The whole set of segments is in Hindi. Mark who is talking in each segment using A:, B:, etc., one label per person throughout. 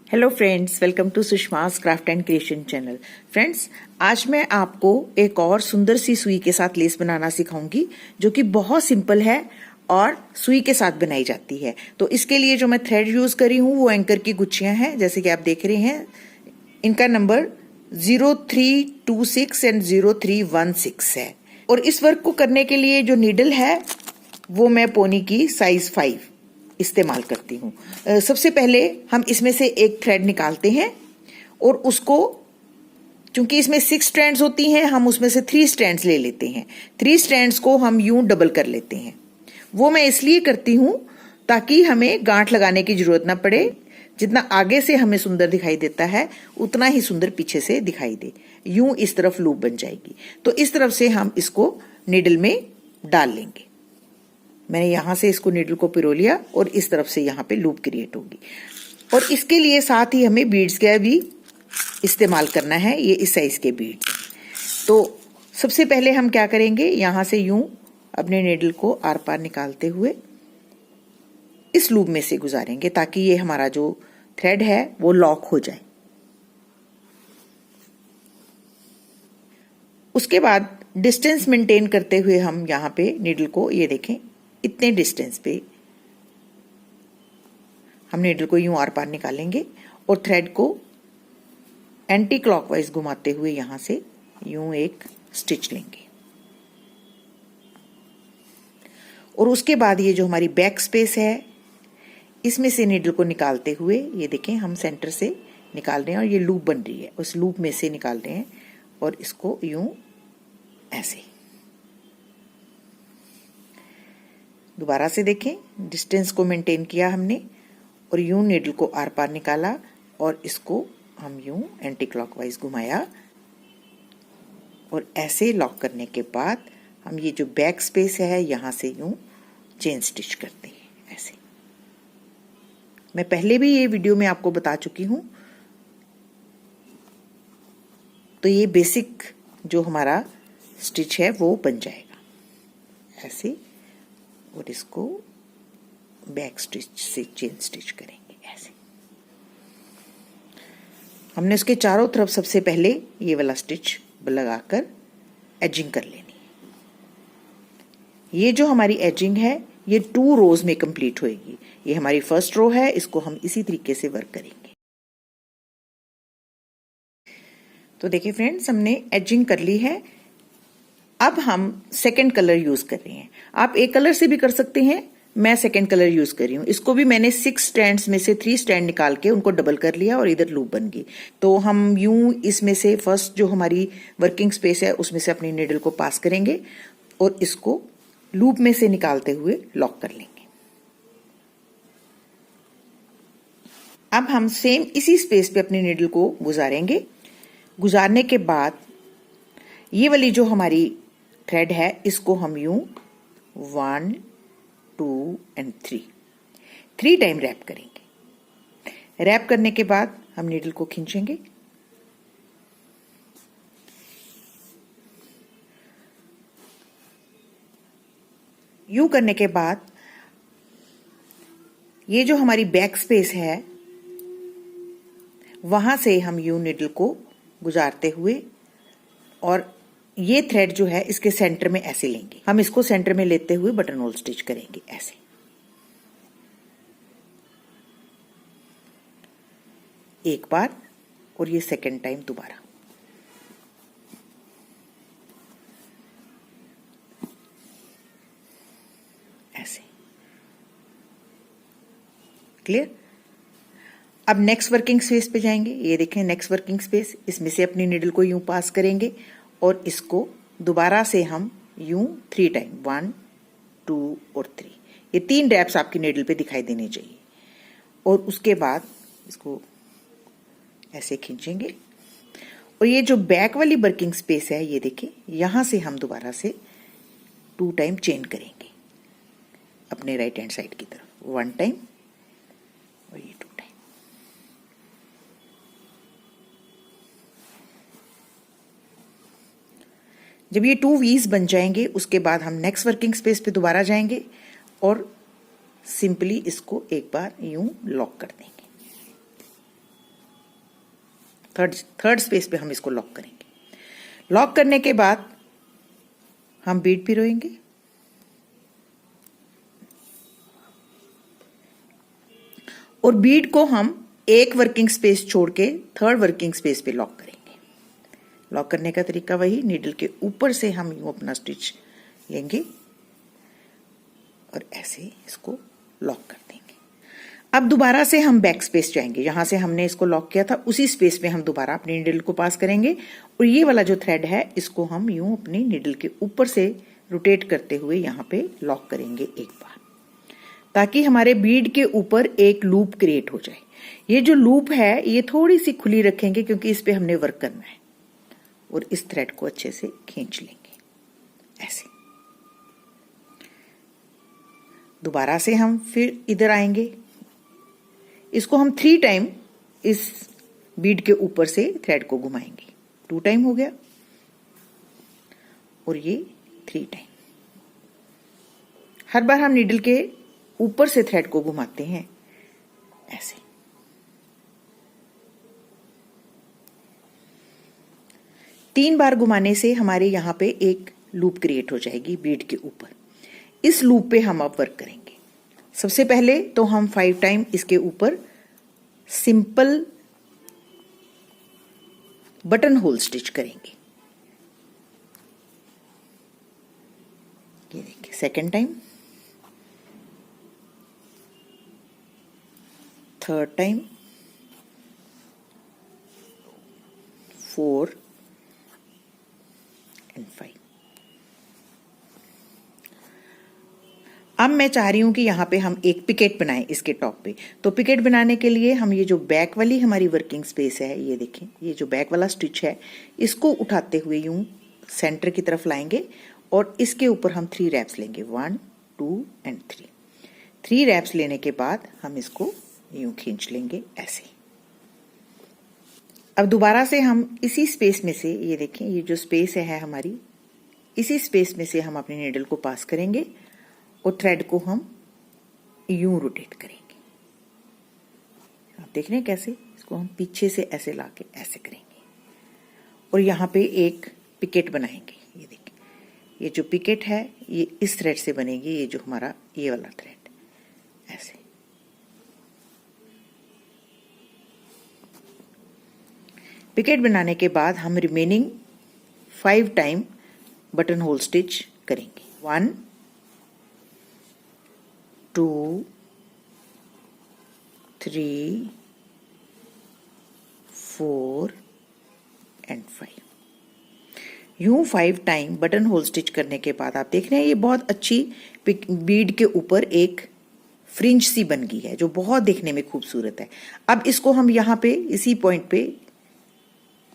A: Hello friends, welcome to Sushma's craft and creation channel. Friends, आज मैं आपको एक और सुंदर सी सुई के साथ लेस बनाना सिखाऊंगी जो कि बहुत सिंपल है और सुई के साथ बनाई जाती है। तो इसके लिए जो मैं थ्रेड यूज करी हूँ वो एंकर की गुच्छियां हैं, जैसे कि आप देख रहे हैं। इनका नंबर 0326 एंड 0316 है। और इस वर्क को करने के लिए जो नीडल है वो मैं पोनी की साइज 5 इस्तेमाल करती हूँ। सबसे पहले हम इसमें से एक थ्रेड निकालते हैं और उसको, चूंकि इसमें 6 स्ट्रैंड्स होती हैं, हम उसमें से 3 स्ट्रैंड्स ले लेते हैं। 3 स्ट्रैंड्स को हम यूं डबल कर लेते हैं। वो मैं इसलिए करती हूं ताकि हमें गांठ लगाने की जरूरत ना पड़े। जितना आगे से हमें सुंदर दिखाई देता है उतना ही सुंदर पीछे से दिखाई दे। यूं इस तरफ लूप बन जाएगी। तो इस तरफ से हम इसको नीडल में डाल लेंगे। मैंने यहां से इसको नीडल को पिरो लिया और इस तरफ से यहां पे लूप क्रिएट होगी। और इसके लिए साथ ही हमें बीड्स का भी इस्तेमाल करना है। ये इस साइज के बीड। तो सबसे पहले हम क्या करेंगे, यहां से यूं अपने नीडल को आर पार निकालते हुए इस लूप में से गुजारेंगे ताकि ये हमारा जो थ्रेड है वो लॉक हो जाए। उसके बाद डिस्टेंस मेंटेन करते हुए हम यहाँ पे नीडल को, ये देखें, इतने डिस्टेंस पे हम नीडल को यूं आर पार निकालेंगे और थ्रेड को एंटी क्लॉकवाइज घुमाते हुए यहां से यूं एक स्टिच लेंगे। और उसके बाद ये जो हमारी बैक स्पेस है इसमें से नीडल को निकालते हुए, ये देखें, हम सेंटर से निकाल रहे हैं और ये लूप बन रही है, उस लूप में से निकाल रहे हैं और इसको यूं ऐसे दोबारा से देखें, डिस्टेंस को मेंटेन किया हमने और यूं नीडल को आर पार निकाला और इसको हम यूं एंटी क्लॉकवाइज घुमाया। और ऐसे लॉक करने के बाद हम ये जो बैक स्पेस है यहां से यूं चेन स्टिच करते हैं। ऐसे मैं पहले भी ये वीडियो में आपको बता चुकी हूं। तो ये बेसिक जो हमारा स्टिच है वो बन जाएगा ऐसे। और इसको बैक स्टिच से चेन स्टिच करेंगे ऐसे। हमने उसके चारों तरफ सबसे पहले ये वाला स्टिच लगाकर एजिंग कर लेनी है। ये जो हमारी एजिंग है ये 2 रोज में कंप्लीट होएगी। ये हमारी फर्स्ट रो है, इसको हम इसी तरीके से वर्क करेंगे। तो देखिए फ्रेंड्स, हमने एजिंग कर ली है। अब हम सेकंड कलर यूज कर रहे हैं। आप एक कलर से भी कर सकते हैं, मैं सेकंड कलर यूज कर रही हूं। इसको भी मैंने 6 स्ट्रैंड्स में से 3 स्ट्रैंड निकाल के उनको डबल कर लिया और इधर लूप बन गई। तो हम यूं इसमें से फर्स्ट जो हमारी वर्किंग स्पेस है उसमें से अपनी नीडल को पास करेंगे और इसको लूप में से निकालते हुए लॉक कर लेंगे। अब हम सेम इसी स्पेस पे अपनी नीडल को गुजारेंगे। गुजारने के बाद ये वाली जो हमारी थ्रेड है इसको हम यूं 1 2 एंड 3 टाइम रैप करेंगे। रैप करने के बाद हम नीडल को खींचेंगे। यूं करने के बाद ये जो हमारी बैक स्पेस है वहां से हम यूं नीडल को गुजारते हुए और ये थ्रेड जो है इसके सेंटर में ऐसे लेंगे। हम इसको सेंटर में लेते हुए बटन होल स्टिच करेंगे ऐसे। एक बार और ये सेकंड टाइम दोबारा। ऐसे। क्लियर? अब नेक्स्ट वर्किंग स्पेस पे जाएंगे। ये देखें, नेक्स्ट वर्किंग स्पेस, इसमें से अपनी नीडल को यूं पास करेंगे और इसको दोबारा से हम यूं 3 टाइम 1 2 और 3, ये 3 रैप्स आपकी नीडल पे दिखाई देने चाहिए। और उसके बाद इसको ऐसे खींचेंगे और ये जो बैक वाली वर्किंग स्पेस है ये देखिए, यहां से हम दोबारा से 2 टाइम चेन करेंगे अपने राइट हैंड साइड की तरफ। 1 टाइम और ये 2 टाइम। जब ये 2 वीज बन जाएंगे उसके बाद हम नेक्स्ट वर्किंग स्पेस पे दोबारा जाएंगे और सिंपली इसको एक बार यूं लॉक कर देंगे। थर्ड स्पेस पे हम इसको लॉक करेंगे। लॉक करने के बाद हम बीड पिरोएंगे और बीड को हम एक वर्किंग स्पेस छोड़ के थर्ड वर्किंग स्पेस पे लॉक करेंगे। लॉक करने का तरीका वही, नीडल के ऊपर से हम यूं अपना स्टिच लेंगे और ऐसे इसको लॉक कर देंगे। अब दोबारा से हम बैक स्पेस जाएंगे, यहां से हमने इसको लॉक किया था उसी स्पेस में हम दोबारा अपनी नीडल को पास करेंगे और ये वाला जो थ्रेड है इसको हम यूं अपनी नीडल के ऊपर से रोटेट करते हुए यहाँ पे लॉक करेंगे एक बार, ताकि हमारे बीड के ऊपर एक लूप क्रिएट हो जाए। ये जो लूप है ये थोड़ी सी खुली रखेंगे क्योंकि इस पे हमने वर्क करना है और इस थ्रेड को अच्छे से खींच लेंगे ऐसे। दोबारा से हम फिर इधर आएंगे, इसको हम 3 टाइम इस बीड के ऊपर से थ्रेड को घुमाएंगे। 2 टाइम हो गया और ये 3 टाइम। हर बार हम नीडल के ऊपर से थ्रेड को घुमाते हैं ऐसे। तीन बार घुमाने से हमारे यहां पे एक लूप क्रिएट हो जाएगी बीड के ऊपर। इस लूप पे हम अब वर्क करेंगे। सबसे पहले तो हम 5 टाइम इसके ऊपर सिंपल बटन होल स्टिच करेंगे। ये देखिए, second time, third time, 4 and 5। अब मैं चाह रही हूं कि यहां पे हम एक पिकेट बनाएं इसके टॉप पे। तो पिकेट बनाने के लिए हम ये जो बैक वाली हमारी वर्किंग स्पेस है, ये देखें, ये जो बैक वाला स्टिच है इसको उठाते हुए यूं सेंटर की तरफ लाएंगे और इसके ऊपर हम 3 रैप्स लेंगे, 1 2 एंड 3। 3 रैप्स लेने के बाद हम इसको यूं खींच लेंगे ऐसे। अब दोबारा से हम इसी स्पेस में से, ये देखें, ये जो स्पेस है हमारी, इसी स्पेस में से हम अपनी नीडल को पास करेंगे और थ्रेड को हम यूं रोटेट करेंगे। आप देख रहे हैं कैसे, इसको हम पीछे से ऐसे लाके ऐसे करेंगे और यहाँ पे एक पिकेट बनाएंगे। ये देखिए, ये जो पिकेट है ये इस थ्रेड से बनेगी, ये जो हमारा ये वाला थ्रेड ऐसे। पिकेट बनाने के बाद हम remaining 5 time button whole stitch करेंगे। 1 2 3 4 एंड 5। यूं 5 टाइम बटन होल स्टिच करने के बाद आप देख रहे हैं ये बहुत अच्छी बीड के ऊपर एक फ्रिंज सी बन गई है जो बहुत देखने में खूबसूरत है। अब इसको हम यहाँ पे इसी पॉइंट पे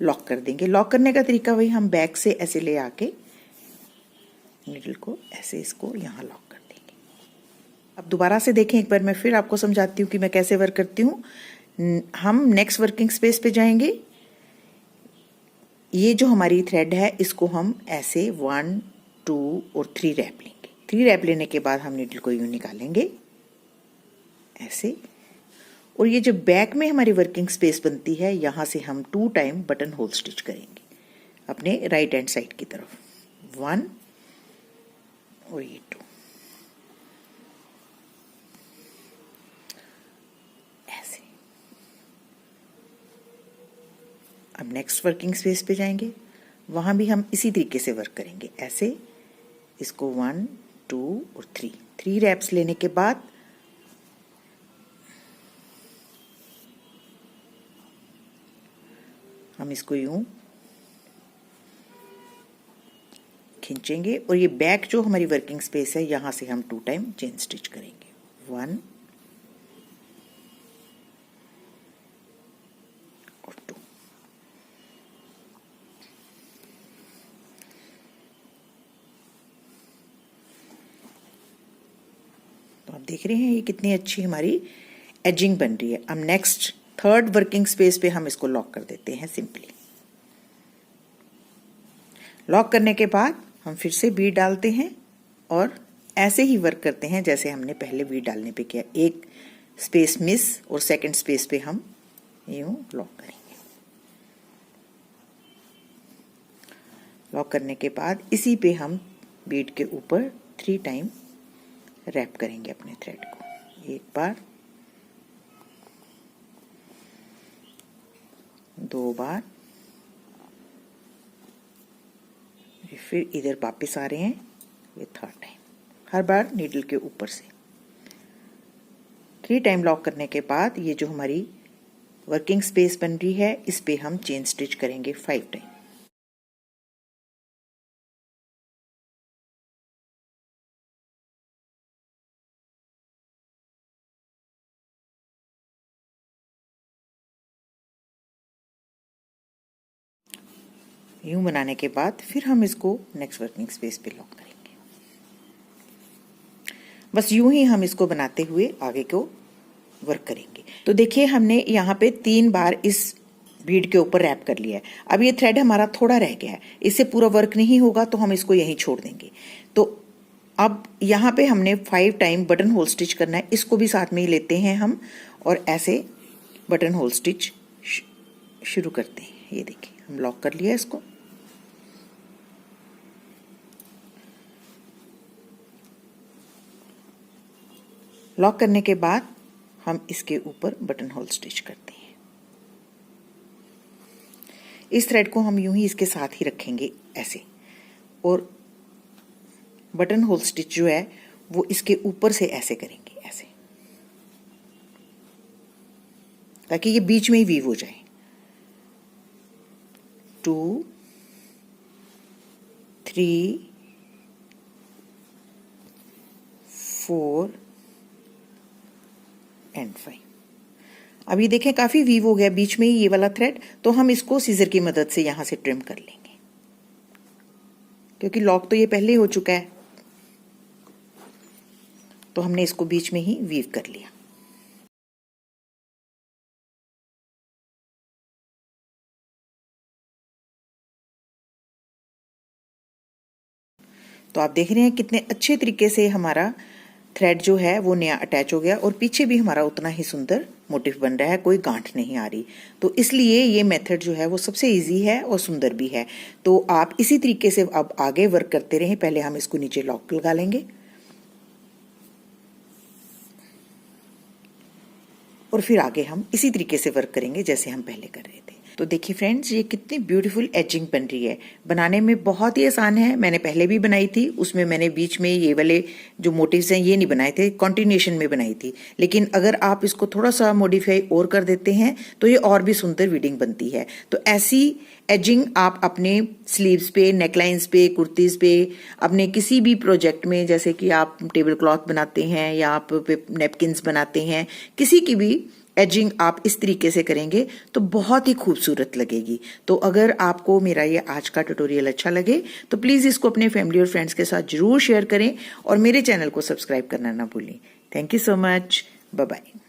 A: लॉक कर देंगे। लॉक करने का तरीका वही, हम बैक से ऐसे ले आके नीडल को ऐसे इसको यहाँ लॉक कर देंगे। अब दोबारा से देखें एक बार, मैं फिर आपको समझाती हूँ कि मैं कैसे वर्क करती हूँ। हम नेक्स्ट वर्किंग स्पेस पे जाएंगे। ये जो हमारी थ्रेड है इसको हम ऐसे 1 2 और 3 रैप लेंगे। 3 रैप लेने के बाद हम नीडल को यूं निकालेंगे ऐसे और ये जो बैक में हमारी वर्किंग स्पेस बनती है यहां से हम 2 टाइम बटन होल स्टिच करेंगे अपने राइट हैंड साइड की तरफ, 1 और ये 2 ऐसे। अब नेक्स्ट वर्किंग स्पेस पे जाएंगे, वहां भी हम इसी तरीके से वर्क करेंगे ऐसे। इसको 1 2 और 3 रैप्स लेने के बाद हम इसको यूं खींचेंगे और ये बैक जो हमारी वर्किंग स्पेस है यहां से हम 2 टाइम चेन स्टिच करेंगे, 1 और 2। तो आप देख रहे हैं ये कितनी अच्छी हमारी एजिंग बन रही है। अब नेक्स्ट थर्ड वर्किंग स्पेस पे हम इसको लॉक कर देते हैं सिंपली। लॉक करने के बाद हम फिर से बीड डालते हैं और ऐसे ही वर्क करते हैं जैसे हमने पहले बीड डालने पे किया। एक स्पेस मिस और सेकंड स्पेस पे हम यूं लॉक करेंगे। लॉक करने के बाद इसी पे हम बीड के ऊपर 3 टाइम रैप करेंगे अपने थ्रेड को। एक बार, 2 बार, फिर इधर वापस आ रहे हैं, ये 3rd टाइम, हर बार नीडल के ऊपर से 3 टाइम लॉक करने के बाद ये जो हमारी वर्किंग स्पेस बन रही है इस पे हम चेन स्टिच करेंगे 5 टाइम। यूं बनाने के बाद फिर हम इसको नेक्स्ट वर्किंग स्पेस पे लॉक करेंगे। बस यूं ही हम इसको बनाते हुए आगे को वर्क करेंगे। तो देखिए हमने यहाँ पे 3 बार इस बीड के ऊपर रैप कर लिया है। अब ये थ्रेड हमारा थोड़ा रह गया है, इससे पूरा वर्क नहीं होगा तो हम इसको यहीं छोड़ देंगे। तो अब यहाँ पे हमने 5 टाइम बटन होल स्टिच करना है, इसको भी साथ में ही लेते हैं हम और ऐसे बटन होल स्टिच शुरू करते हैं। ये देखिए हम लॉक कर लिया इसको। लॉक करने के बाद हम इसके ऊपर बटन होल स्टिच करते हैं। इस थ्रेड को हम यूं ही इसके साथ ही रखेंगे ऐसे, और बटन होल स्टिच जो है वो इसके ऊपर से ऐसे करेंगे, ऐसे, ताकि ये बीच में ही वीव हो जाए। 2, 3, 4 एंड 5। अब ये देखें काफी वीव हो गया बीच में ही ये वाला थ्रेड, तो हम इसको सीजर की मदद से यहां से ट्रिम कर लेंगे, क्योंकि लॉक तो ये पहले हो चुका है, तो हमने इसको बीच में ही वीव कर लिया। तो आप देख रहे हैं कितने अच्छे तरीके से हमारा थ्रेड जो है वो नया अटैच हो गया और पीछे भी हमारा उतना ही सुंदर मोटिफ बन रहा है, कोई गांठ नहीं आ रही। तो इसलिए ये मेथड जो है वो सबसे इजी है और सुंदर भी है। तो आप इसी तरीके से अब आगे वर्क करते रहें। पहले हम इसको नीचे लॉक लगा लेंगे और फिर आगे हम इसी तरीके से वर्क करेंगे जैसे हम पहले कर रहे थे। तो देखिए फ्रेंड्स, ये कितनी ब्यूटीफुल एजिंग बन रही है। बनाने में बहुत ही आसान है, मैंने पहले भी बनाई थी, उसमें मैंने बीच में ये वाले जो मोटिव्स हैं ये नहीं बनाए थे, कॉन्टिन्यूएशन में बनाई थी। लेकिन अगर आप इसको थोड़ा सा मॉडिफाई और कर देते हैं तो ये और भी सुंदर वीडिंग बनती है। तो ऐसी एजिंग आप अपने स्लीव्स पे, नेकलाइंस पे, कुर्तीज पे, अपने किसी भी प्रोजेक्ट में, जैसे कि आप टेबल क्लॉथ बनाते हैं या आप नैपकिन्स बनाते हैं, किसी की भी एजिंग आप इस तरीके से करेंगे तो बहुत ही खूबसूरत लगेगी। तो अगर आपको मेरा ये आज का ट्यूटोरियल अच्छा लगे तो प्लीज़ इसको अपने फैमिली और फ्रेंड्स के साथ जरूर शेयर करें और मेरे चैनल को सब्सक्राइब करना ना भूलें। Thank you so much, bye bye.